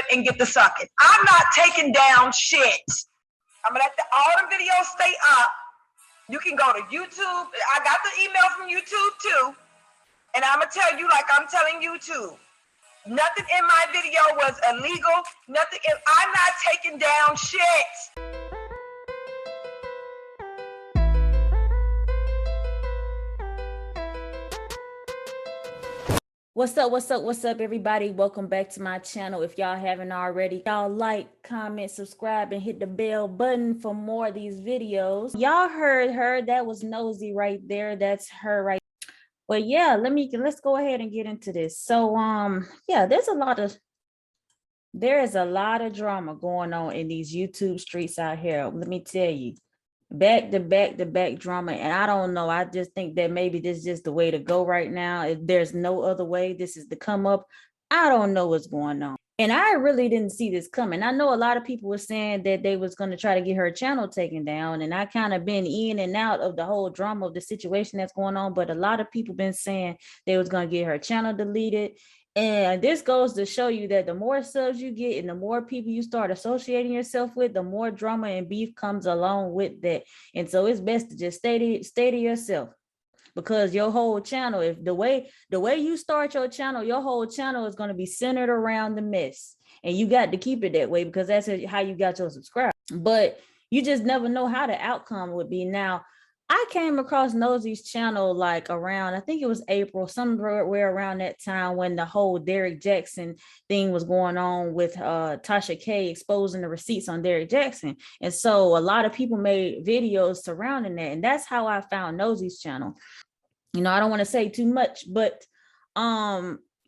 it and get to sucking. I'm not taking down shit. I'm gonna let all the videos stay up. You can go to YouTube. I got the email from YouTube too. And I'm gonna tell you like I'm telling YouTube. Nothing in my video was illegal. I'm not taking down shit. What's up, everybody? Welcome back to my channel. If y'all haven't already, y'all like, comment, subscribe, and hit the bell button for more of these videos. Y'all heard her. That was Nosey right there. That's her right. But yeah, let's go ahead and get into this. So yeah, there is a lot of drama going on in these YouTube streets out here. Let me tell you. Back to back drama, and I don't know, I just think that maybe this is just the way to go right now. If there's no other way, this is the come up. I don't know what's going on, and I really didn't see this coming. I know a lot of people were saying that they was going to try to get her channel taken down, and I kind of been in and out of the whole drama of the situation that's going on, but a lot of people been saying they was going to get her channel deleted. And this goes to show you that the more subs you get and the more people you start associating yourself with, the more drama and beef comes along with that. And so it's best to just stay to yourself, because your whole channel, if the way you start your channel, your whole channel is going to be centered around the mess. And you got to keep it that way, because that's how you got your subscribers. But you just never know how the outcome would be. Now, I came across Nosey's channel like around, I think it was April, somewhere around that time, when the whole Derrick Jackson thing was going on with Tasha K exposing the receipts on Derrick Jackson. And so a lot of people made videos surrounding that. And that's how I found Nosey's channel. You know, I don't want to say too much, but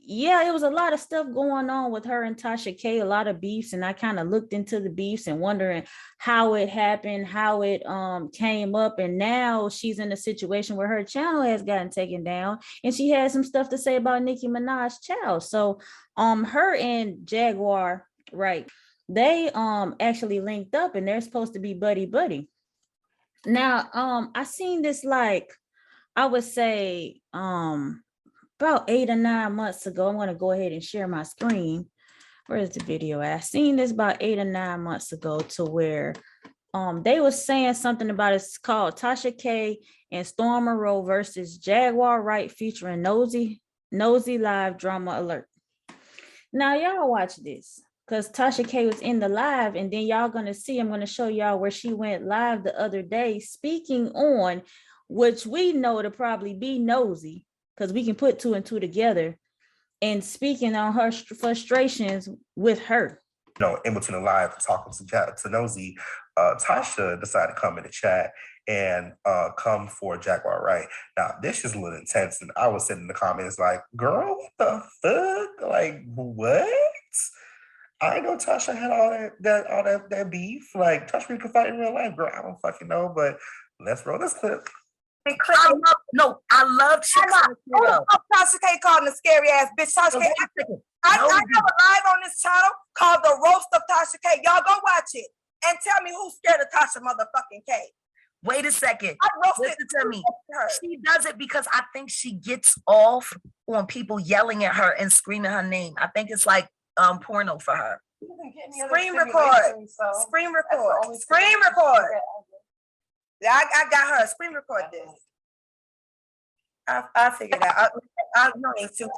yeah, it was a lot of stuff going on with her and Tasha K, a lot of beefs, and I kind of looked into the beefs and wondering how it happened, how it came up, and now she's in a situation where her channel has gotten taken down, and she has some stuff to say about Nicki Minaj's child. So her and Jaguar Wright, they actually linked up, and they're supposed to be buddy. Now I seen this, like, I would say about 8 or 9 months ago. I'm going to go ahead and share my screen. Where's the video at? I seen this about 8 or 9 months ago, to where they were saying something about, it's called Tasha K and Storm Monroe versus Jaguar Wright featuring Nosey live drama alert. Now y'all watch this, because Tasha K was in the live, and then y'all gonna see, I'm gonna show y'all where she went live the other day speaking on, which we know to probably be Nosey, because we can put 2 and 2 together, and speaking on her frustrations with her. You know, in between the live talking to Nosey, Tasha decided to come in the chat and come for Jaguar Wright. Now, this is a little intense, and I was sitting in the comments like, girl, what the fuck? Like, what? I know Tasha had all that beef. Like, Tasha could fight in real life, girl. I don't fucking know, but let's roll this clip. I love Tasha K calling the scary ass bitch. Tasha K. I have a live on this channel called The Roast of Tasha K. Y'all go watch it and tell me who's scared of Tasha motherfucking K. Wait a second. Listen to me. She does it because I think she gets off on people yelling at her and screaming her name. I think it's like porno for her. Screen record. I got her. Screen record this. I figured out. I know it too.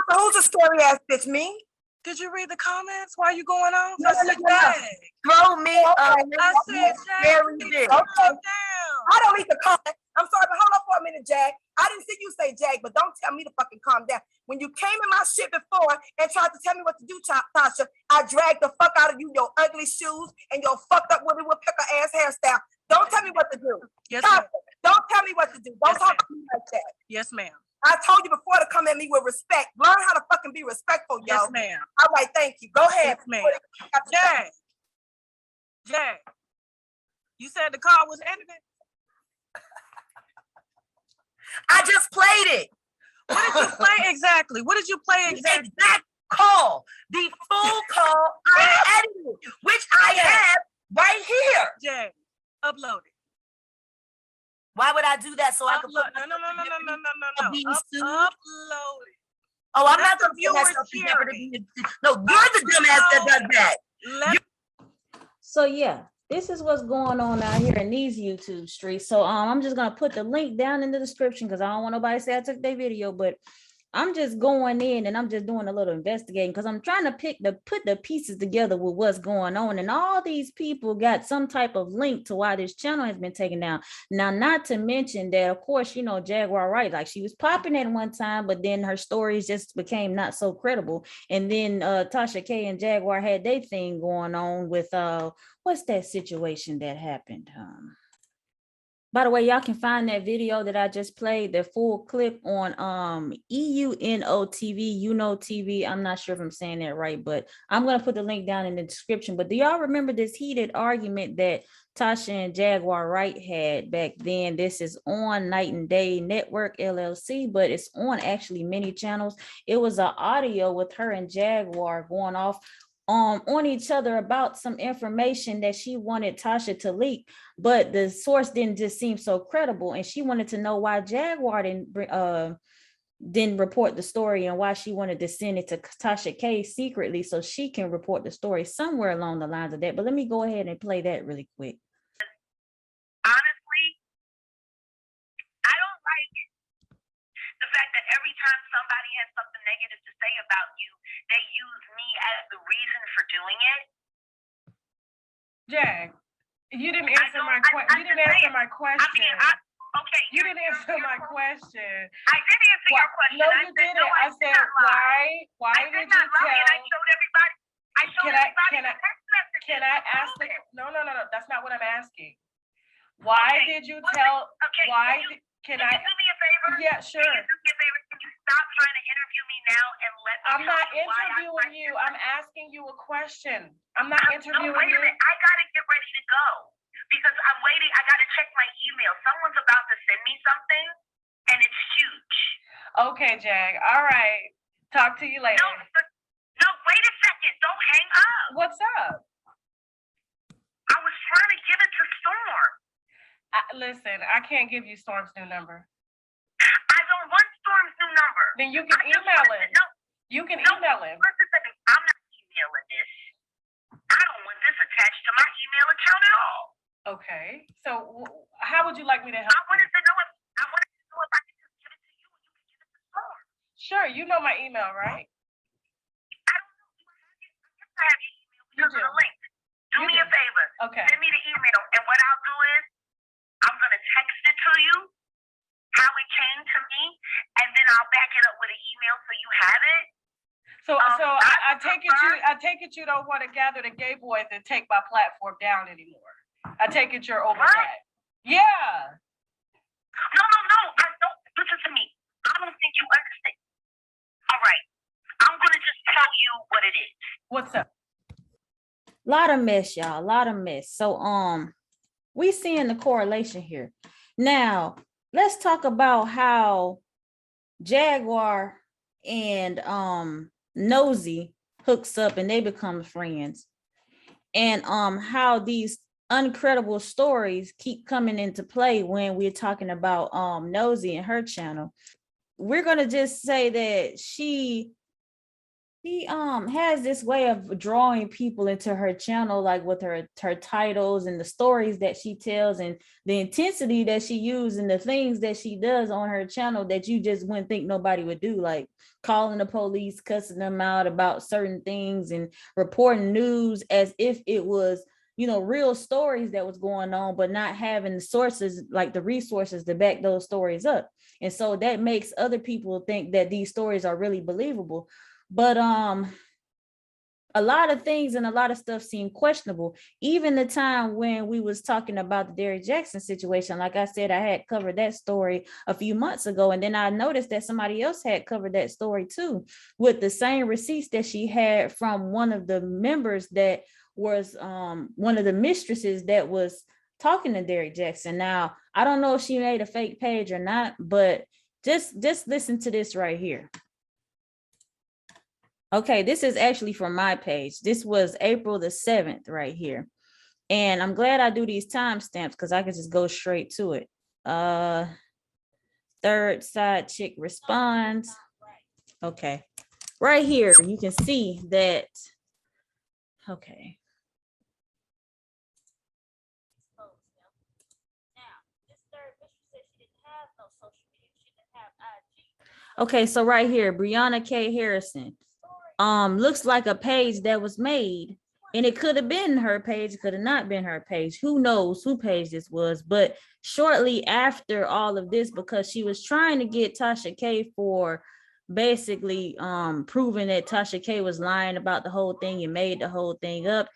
So who's a scary ass bitch? Me? Did you read the comments? Why are you going on? No. Throw me up. I said, Scary bitch. I don't need to comment. I'm sorry, but hold up for a minute, Jag. I didn't see you say Jag, but don't tell me to fucking calm down. When you came in my shit before and tried to tell me what to do, Tasha, I dragged the fuck out of you, your ugly shoes and your fucked up Willie Woodpecker ass hairstyle. Don't tell me what to do. Yes, Tasha, don't tell me what to do. Don't talk to me like that. Yes, ma'am. I told you before to come at me with respect. Learn how to fucking be respectful, yo. Yes, ma'am. All right, thank you. Go ahead. Yes, ma'am. Jag, you said the car was edited? I just played it. What did you play exactly? What did you play exactly? The exact call. The full call I edited, which I have right here. Jag, upload it. Why would I do that? So I could put no. Upload it. Oh, I'm Let not the the viewers viewers hear No, you're the dumbass that does that. Let So yeah, this is what's going on out here in these YouTube streets. So I'm just gonna put the link down in the description because I don't want nobody to say I took their video, but I'm just going in and I'm just doing a little investigating because I'm trying to put the pieces together with what's going on. And all these people got some type of link to why this channel has been taken down. Now, not to mention that, of course, you know, Jaguar Wright, like she was popping at one time, but then her stories just became not so credible. And then Tasha K and Jaguar had their thing going on with what's that situation that happened? By the way, y'all can find that video that I just played, the full clip on EUNO TV, UNO TV. I'm not sure if I'm saying that right, but I'm gonna put the link down in the description. But do y'all remember this heated argument that Tasha and Jaguar Wright had back then? This is on Night and Day Network LLC, but it's on actually many channels. It was an audio with her and Jaguar going off on each other about some information that she wanted Tasha to leak, but the source didn't just seem so credible, and she wanted to know why Jaguar didn't report the story and why she wanted to send it to Tasha K secretly so she can report the story somewhere along the lines of that. But let me go ahead and play that really quick. Honestly, I don't like the fact that every time somebody has something negative to say about you, they use me as the reason for doing it. Jag, you didn't answer my question. You didn't answer my question. Okay, You didn't answer my question. I did answer your question. No, you didn't. I said, why did you tell? And I showed everybody. I showed everybody the text messages. Can I ask the? No. That's not what I'm asking. Why did you tell? Okay. Why? Can you do me a favor? Yeah, sure. Can you do me a favor? Can you stop trying to interview me now and let me I'm not tell you why interviewing you. I'm asking you a question. I'm not interviewing wait a you. minute. I gotta get ready to go because I'm waiting. I gotta check my email. Someone's about to send me something, and it's huge. Okay, Jag. All right. Talk to you later. No, wait a second. Don't hang up. What's up? I was trying to give it to Storm. Listen, I can't give you Storm's new number. I don't want Storm's new number. Then you can email him. No, you can email him. Listen a second. I'm not emailing this. I don't want this attached to my email account at all. Okay. So how would you like me to help I wanted to know if I could just give it to you and you can give it to Storm. Sure. You know my email, right? I don't know. I have your email because of the link. Do me a favor. Okay. Send me the email, and what I'll do is I'm gonna text it to you how it came to me, and then I'll back it up with an email so you have it. So I take it you don't want to gather the gay boys and take my platform down anymore. I take it you're over that. Yeah. No. I don't. Listen to me. I don't think you understand. All right. I'm gonna just tell you what it is. What's up? Lot of mess, y'all. A lot of mess. So we seeing the correlation here. Now let's talk about how Jaguar and Nosey hooks up and they become friends, and how these uncredible stories keep coming into play when we're talking about Nosey and her channel. We're gonna just say that she has this way of drawing people into her channel, like with her titles and the stories that she tells and the intensity that she uses and the things that she does on her channel that you just wouldn't think nobody would do, like calling the police, cussing them out about certain things and reporting news as if it was, you know, real stories that was going on, but not having the sources, like the resources to back those stories up. And so that makes other people think that these stories are really believable. But a lot of things and a lot of stuff seem questionable. Even the time when we was talking about the Derrick Jackson situation, like I said, I had covered that story a few months ago, and then I noticed that somebody else had covered that story too, with the same receipts that she had from one of the members that was one of the mistresses that was talking to Derrick Jackson. Now, I don't know if she made a fake page or not, but just listen to this right here. Okay, this is actually from my page. This was April the 7th right here. And I'm glad I do these timestamps because I can just go straight to it. Third side chick responds. Okay. Right here, you can see that. Okay. Okay, so right here, Brianna K. Harrison. Looks like a page that was made, and it could have been her page, could have not been her page. Who knows who page this was? But shortly after all of this, because she was trying to get Tasha K for basically proving that Tasha K was lying about the whole thing and made the whole thing up.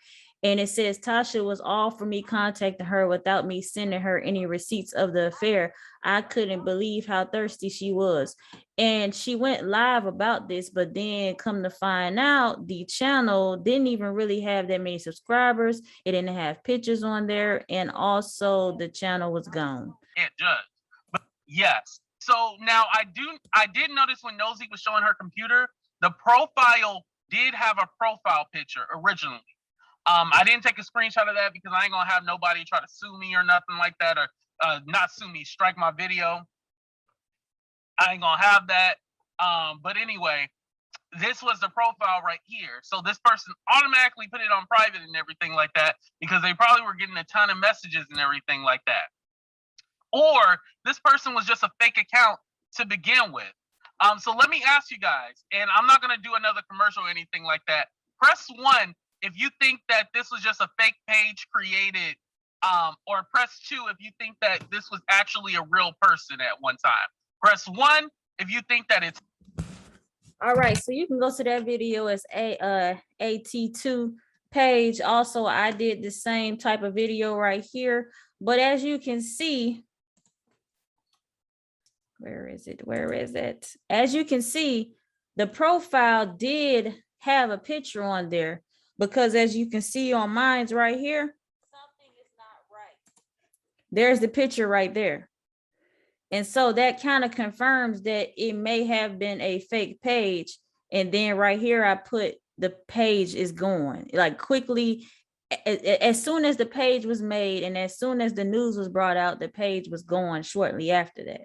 And it says Tasha was all for me contacting her without me sending her any receipts of the affair. I couldn't believe how thirsty she was. And she went live about this, but then come to find out, the channel didn't even really have that many subscribers. It didn't have pictures on there, and also the channel was gone. Can't judge, but yes. So now I did notice when Nosey was showing her computer, the profile did have a profile picture originally. I didn't take a screenshot of that because I ain't gonna have nobody try to sue me or nothing like that, or not sue me, strike my video. I ain't gonna have that. But anyway, this was the profile right here. So this person automatically put it on private and everything like that because they probably were getting a ton of messages and everything like that. Or this person was just a fake account to begin with. So let me ask you guys, and I'm not gonna do another commercial or anything like that. Press 1 if you think that this was just a fake page created, or press 2 if you think that this was actually a real person at one time. Press 1 if you think that it's. All right, so you can go to that video as a AT2 page. Also, I did the same type of video right here, but as you can see, where is it? Where is it? As you can see, the profile did have a picture on there, because as you can see on mine's right here, something is not right. There's the picture right there. And so that kind of confirms that it may have been a fake page. And then right here, I put the page is going, like quickly, as soon as the page was made and as soon as the news was brought out, the page was gone shortly after that.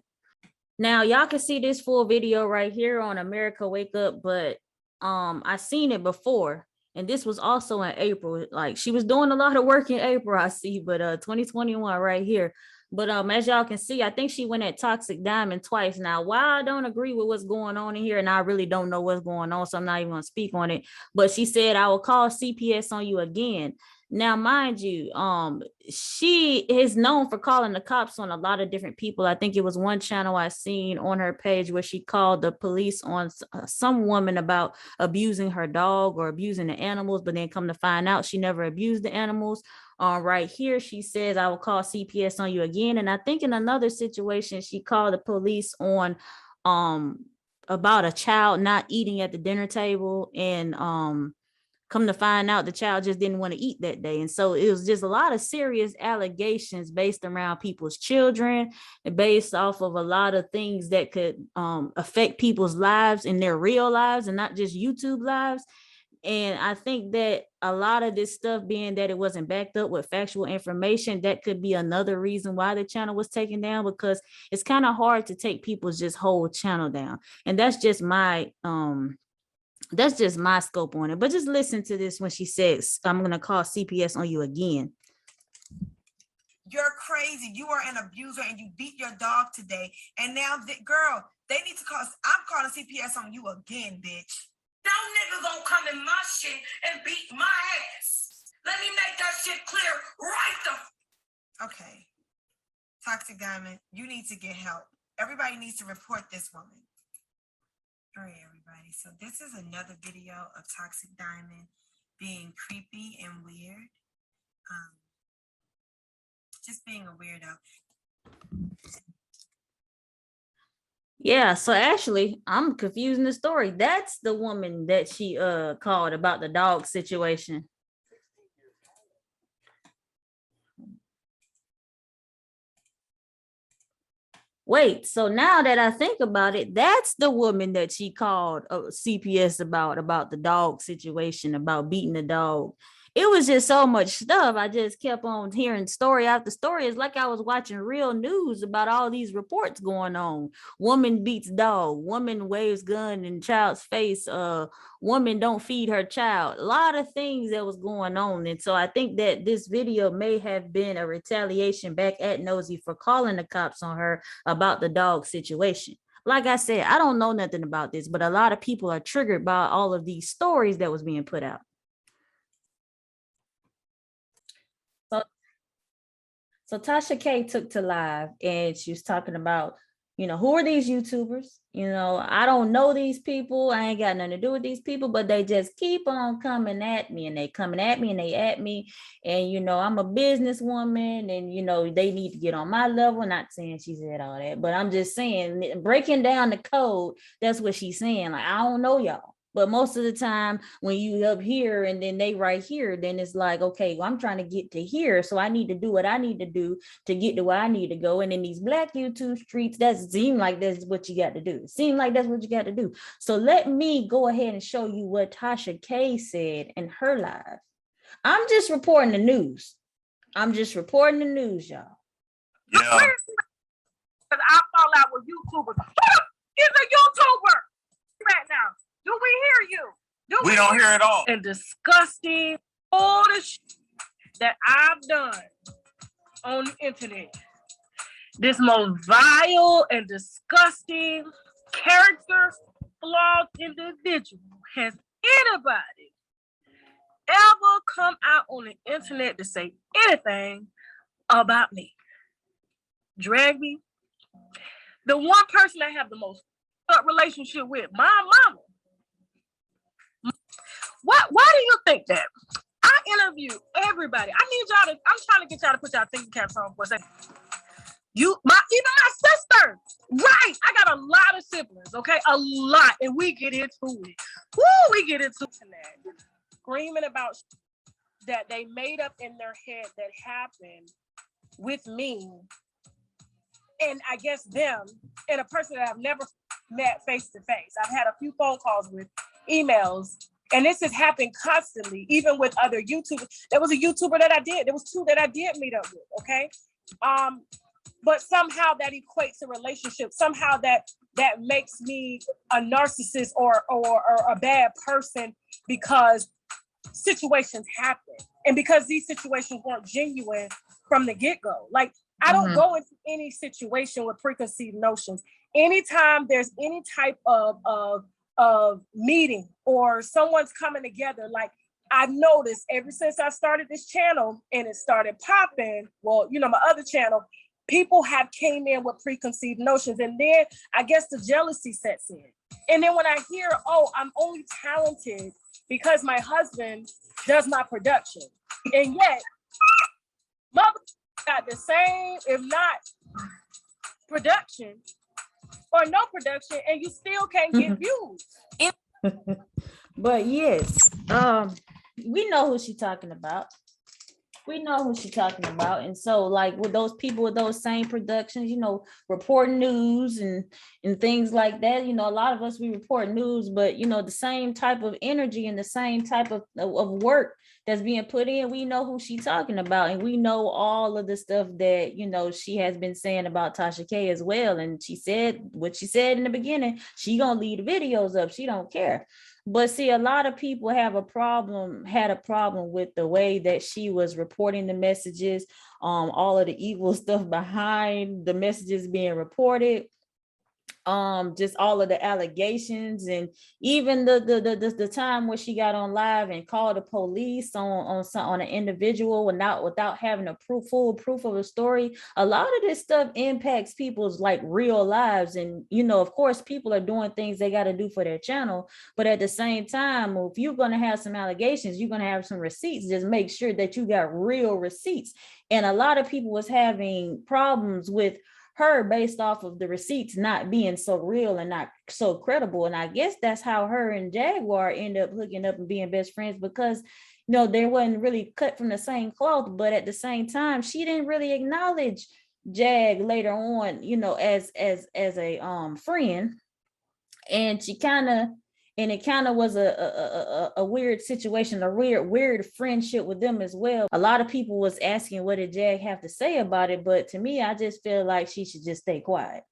Now y'all can see this full video right here on America Wake Up, but I seen it before. And this was also in April. Like, she was doing a lot of work in April, I see, but 2021 right here. But as y'all can see, I think she went at Toxique Diamond twice. Now, why I don't agree with what's going on in here, and I really don't know what's going on, so I'm not even gonna speak on it. But she said, I will call CPS on you again. Now, mind you, she is known for calling the cops on a lot of different people. I think it was one channel I seen on her page where she called the police on some woman about abusing her dog or abusing the animals, but then come to find out she never abused the animals. Right here, she says, I will call CPS on you again. And I think in another situation, she called the police on about a child not eating at the dinner table, and come to find out the child just didn't want to eat that day. And so it was just a lot of serious allegations based around people's children and based off of a lot of things that could affect people's lives in their real lives and not just YouTube lives. And I think that a lot of this stuff, being that it wasn't backed up with factual information, that could be another reason why the channel was taken down, because it's kind of hard to take people's just whole channel down. And that's just my scope on it. But just listen to this when she says, I'm going to call CPS on you again. You're crazy. You are an abuser and you beat your dog today. And now, girl, they need to call. I'm calling CPS on you again, bitch. No nigga gonna come in my shit and beat my ass. Let me make that shit clear right the. Okay. Toxique Diamond, you need to get help. Everybody needs to report this woman. All right, everybody. So this is another video of Toxique Diamond being creepy and weird. Just being a weirdo. Yeah, so actually, I'm confusing the story. That's the woman that she called about the dog situation. Wait, so now that I think about it, that's the woman that she called CPS about the dog situation, about beating the dog. it was just so much stuff. I just kept on hearing story after story. It's like I was watching real news about all these reports going on. Woman beats dog, woman waves gun in child's face, woman don't feed her child. A lot of things that was going on. And so I think that this video may have been a retaliation back at Nosey for calling the cops on her about the dog situation. Like I said, I don't know nothing about this, but a lot of people are triggered by all of these stories that was being put out. So Tasha K took to live and she was talking about, who are these YouTubers? I don't know these people. I ain't got nothing to do with these people, but they just keep on coming at me and they coming at me and they at me. And, I'm a businesswoman and, they need to get on my level. Not saying she said all that, but I'm just saying, breaking down the code, that's what she's saying. Like, I don't know y'all. But most of the time when you up here and then they right here, then it's like, okay, well, I'm trying to get to here. So I need to do what I need to do to get to where I need to go. And in these Black YouTube streets, that seem like that's what you got to do. Seem like that's what you got to do. So let me go ahead and show you what Tasha K said in her live. I'm just reporting the news. I'm just reporting the news, y'all. Yeah. Because I fall out with YouTubers. He's a YouTuber right now. Do we hear you? We don't hear it all. And disgusting all the shit that I've done on the internet. This most vile and disgusting character flawed individual has anybody ever come out on the internet to say anything about me? Drag me. The one person I have the most relationship with, my mama. Why do you think that? I interview everybody. I need y'all to, I'm trying to get y'all to put y'all thinking caps on for a second. Even my sister, right? I got a lot of siblings, okay? A lot, and we get into it. Woo, we get into that. Screaming about that they made up in their head that happened with me, and I guess them, and a person that I've never met face to face. I've had a few phone calls with, emails. And this has happened constantly, even with other YouTubers. There was a YouTuber that I did. There was two that I did meet up with, okay? But somehow that equates a relationship. Somehow that makes me a narcissist or a bad person because situations happen. And because these situations weren't genuine from the get-go. Like, I don't go into any situation with preconceived notions. Anytime there's any type of meeting or someone's coming together, like I've noticed ever since I started this channel and it started popping, well, my other channel, people have came in with preconceived notions, and then I guess the jealousy sets in. And then when I hear, oh, I'm only talented because my husband does my production, and yet mother got the same, if not production or no production, and you still can't get views. But yes, we know who she's talking about. We know who she's talking about. And so like with those people with those same productions, reporting news and things like that, a lot of us, we report news, but the same type of energy and the same type of work that's being put in, we know who she's talking about. And we know all of the stuff that, she has been saying about Tasha K as well. And she said what she said in the beginning, she gonna leave the videos up. She don't care. But see, a lot of people had a problem with the way that she was reporting the messages, all of the evil stuff behind the messages being reported, just all of the allegations, and even the time when she got on live and called the police on an individual without having a full proof of a story. A lot of this stuff impacts people's like real lives, and of course people are doing things they got to do for their channel, but at the same time, if you're going to have some allegations, you're going to have some receipts. Just make sure that you got real receipts. And a lot of people was having problems with her based off of the receipts not being so real and not so credible. And I guess that's how her and Jaguar end up hooking up and being best friends, because they wasn't really cut from the same cloth, but at the same time, she didn't really acknowledge Jag later on, as a friend. And she kind of And it kind of was a weird situation, a weird friendship with them as well. A lot of people was asking what did Jag have to say about it, but to me, I just feel like she should just stay quiet.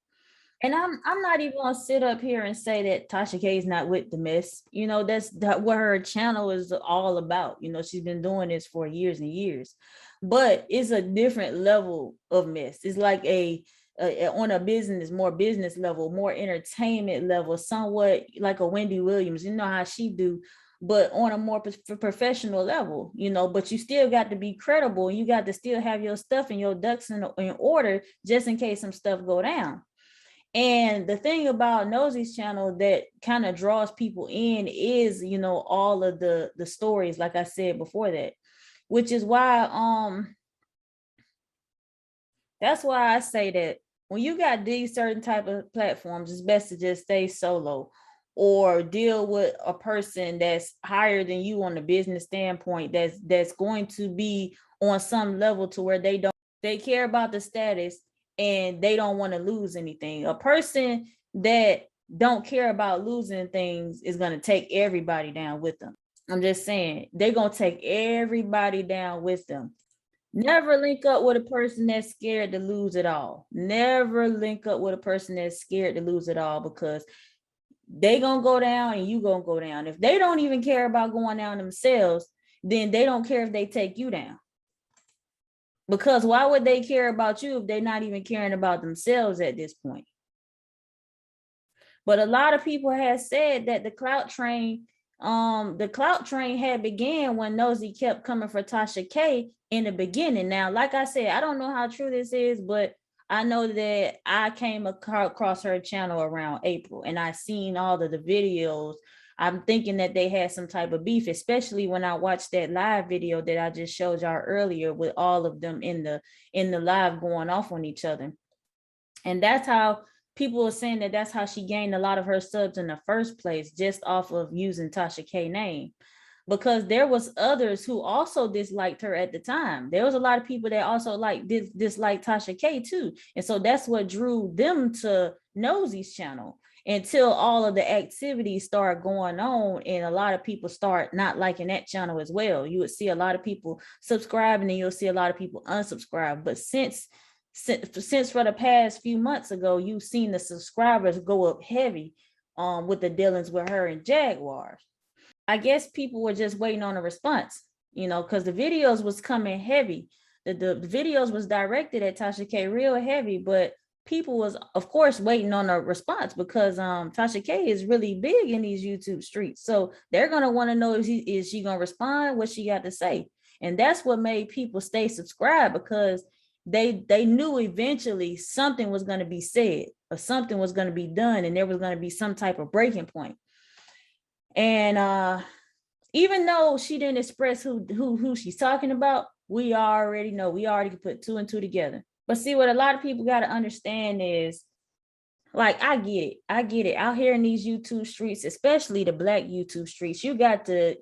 And I'm not even gonna sit up here and say that Tasha K is not with the mess. You know, that's what her channel is all about. You know, she's been doing this for years and years, but it's a different level of mess. It's like on a more business level, more entertainment level, somewhat like a Wendy Williams. You know how she do, but on a more professional level, you know, but you still got to be credible. You got to still have your stuff and your ducks in order just in case some stuff go down. And the thing about Nosey's channel that kind of draws people in is, you know, all of the stories, like I said before that, which is why that's why I say that when you got these certain type of platforms, it's best to just stay solo or deal with a person that's higher than you on the business standpoint, that's going to be on some level to where they care about the status and they don't want to lose anything. A person that don't care about losing things is going to take everybody down with them. I'm just saying, they're going to take everybody down with them. Never link up with a person that's scared to lose it all. Never link up with a person that's scared to lose it all, because they gonna go down and you gonna go down. If they don't even care about going down themselves, then they don't care if they take you down. Because why would they care about you if they're not even caring about themselves at this point? But a lot of people have said that the clout train had began when Nosey kept coming for Tasha K in the beginning. Now, like I said, I don't know how true this is, but I know that I came across her channel around April and I seen all of the videos. I'm thinking that they had some type of beef, especially when I watched that live video that I just showed y'all earlier with all of them in the live going off on each other. And that's how people are saying that's how she gained a lot of her subs in the first place, just off of using Tasha K name. Because there was others who also disliked her at the time. There was a lot of people that also disliked Tasha K too. And so that's what drew them to Nosey's channel, until all of the activities start going on and a lot of people start not liking that channel as well. You would see a lot of people subscribe and then you'll see a lot of people unsubscribe. But since for the past few months ago, you've seen the subscribers go up heavy with the dealings with her and Jaguar. I guess people were just waiting on a response, you know, because the videos was coming heavy. The videos was directed at Tasha K real heavy, but people was, of course, waiting on a response because Tasha K is really big in these YouTube streets. So they're going to want to know, is she going to respond? What she got to say? And that's what made people stay subscribed, because they knew eventually something was going to be said or something was going to be done, and there was going to be some type of breaking point. And even though she didn't express who she's talking about, we already know, we already put two and two together. But see, what a lot of people got to understand is, like, I get it. Out here in these YouTube streets, especially the Black YouTube streets, you got to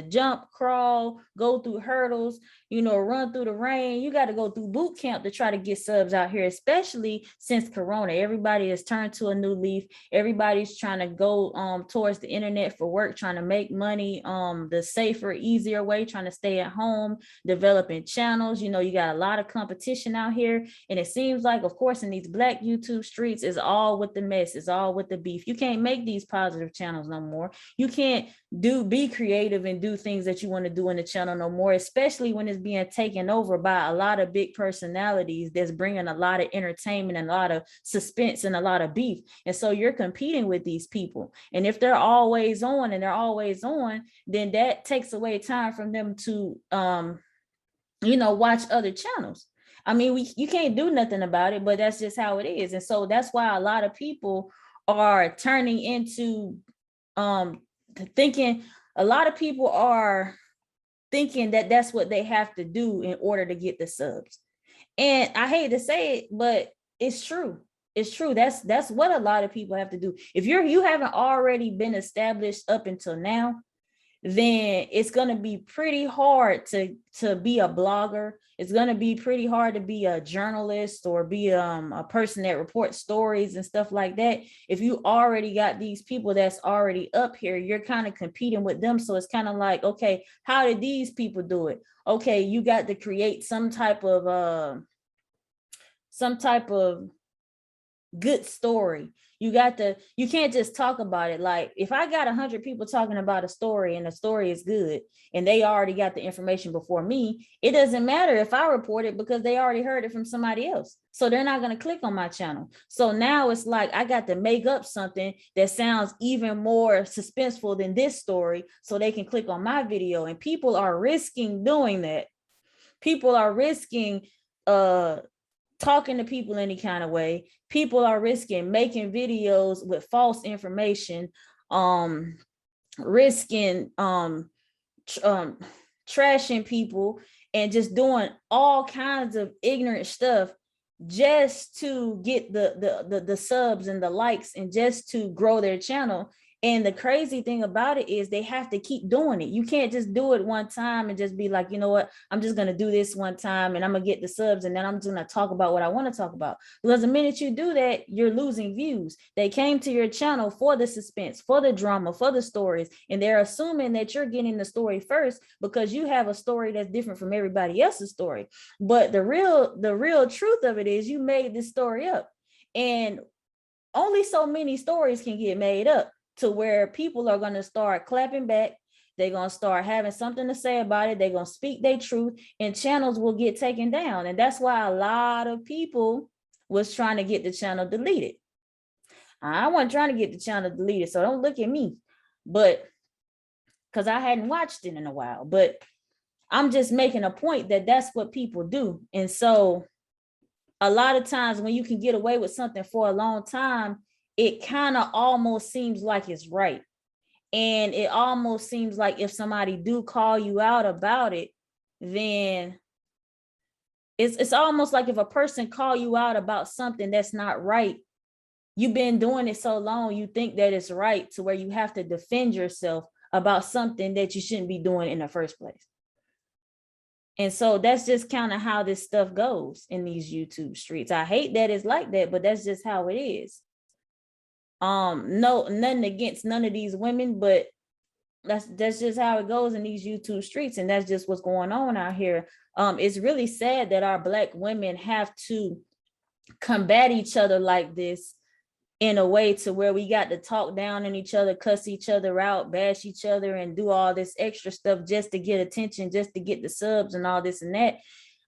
jump, crawl, go through hurdles, you know, run through the rain. You got to go through boot camp to try to get subs out here, especially since Corona. Everybody has turned to a new leaf. Everybody's trying to go towards the internet for work, trying to make money the safer, easier way, trying to stay at home, developing channels. You know, you got a lot of competition out here. And it seems like, of course, in these Black YouTube streets, it's all with the mess. It's all with the beef. You can't make these positive channels no more. You can't be creative and do things that you want to do in the channel no more, especially when it's being taken over by a lot of big personalities that's bringing a lot of entertainment and a lot of suspense and a lot of beef. And so you're competing with these people, and if they're always on then that takes away time from them to you know, watch other channels. I mean, you can't do nothing about it, but that's just how it is. And so that's why a lot of people are turning into thinking, a lot of people are thinking that that's what they have to do in order to get the subs. And I hate to say it, but it's true. It's true. That's what a lot of people have to do. If you haven't already been established up until now, then it's going to be pretty hard to be a blogger. It's going to be pretty hard to be a journalist or be a person that reports stories and stuff like that. If you already got these people that's already up here, you're kind of competing with them. So it's kind of like, okay, how did these people do it? Okay, you got to create some type of good story. You can't just talk about it. Like if I got 100 people talking about a story and the story is good and they already got the information before me, it doesn't matter if I report it because they already heard it from somebody else. So they're not going to click on my channel. So now it's like I got to make up something that sounds even more suspenseful than this story so they can click on my video. And people are risking doing that. People are risking talking to people any kind of way. People are risking making videos with false information, risking trashing people and just doing all kinds of ignorant stuff just to get the subs and the likes and just to grow their channel. And the crazy thing about it is they have to keep doing it. You can't just do it one time and just be like, you know what, I'm just going to do this one time and I'm going to get the subs and then I'm just going to talk about what I want to talk about. Because the minute you do that, you're losing views. They came to your channel for the suspense, for the drama, for the stories. And they're assuming that you're getting the story first because you have a story that's different from everybody else's story. But the real truth of it is you made this story up. And only so many stories can get made up to where people are going to start clapping back. They're going to start having something to say about it. They're going to speak their truth and channels will get taken down. And that's why a lot of people was trying to get the channel deleted. I wasn't trying to get the channel deleted, so don't look at me. But because I hadn't watched it in a while, but I'm just making a point that that's what people do. And so a lot of times when you can get away with something for a long time, it kind of almost seems like it's right. And it almost seems like if somebody do call you out about it, then it's almost like if a person call you out about something that's not right, you've been doing it so long, you think that it's right to where you have to defend yourself about something that you shouldn't be doing in the first place. And so that's just kind of how this stuff goes in these YouTube streets. I hate that it's like that, but that's just how it is. No, nothing against none of these women, but that's just how it goes in these YouTube streets. And that's just what's going on out here. It's really sad that our Black women have to combat each other like this in a way to where we got to talk down on each other, cuss each other out, bash each other, and do all this extra stuff just to get attention, just to get the subs and all this and that.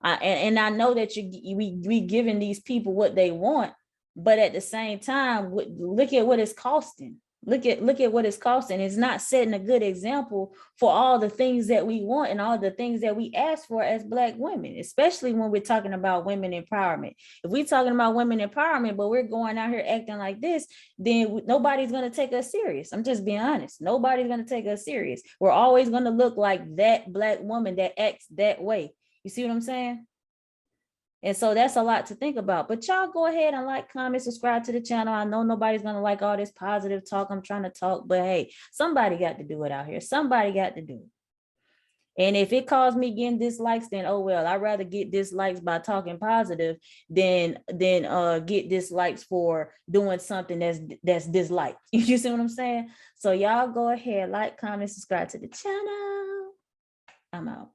And I know that we giving these people what they want, but at the same time, look at what it's costing. Look at what it's costing. It's not setting a good example for all the things that we want and all the things that we ask for as Black women, especially when we're talking about women empowerment. If we're talking about women empowerment, but we're going out here acting like this, then nobody's going to take us serious. I'm just being honest. Nobody's going to take us serious. We're always going to look like that Black woman that acts that way. You see what I'm saying? And so that's a lot to think about. But y'all go ahead and like, comment, subscribe to the channel. I know nobody's going to like all this positive talk I'm trying to talk, but hey, somebody got to do it out here. Somebody got to do it. And if it caused me getting dislikes, then oh well, I'd rather get dislikes by talking positive than get dislikes for doing something that's disliked. You see what I'm saying? So y'all go ahead, like, comment, subscribe to the channel. I'm out.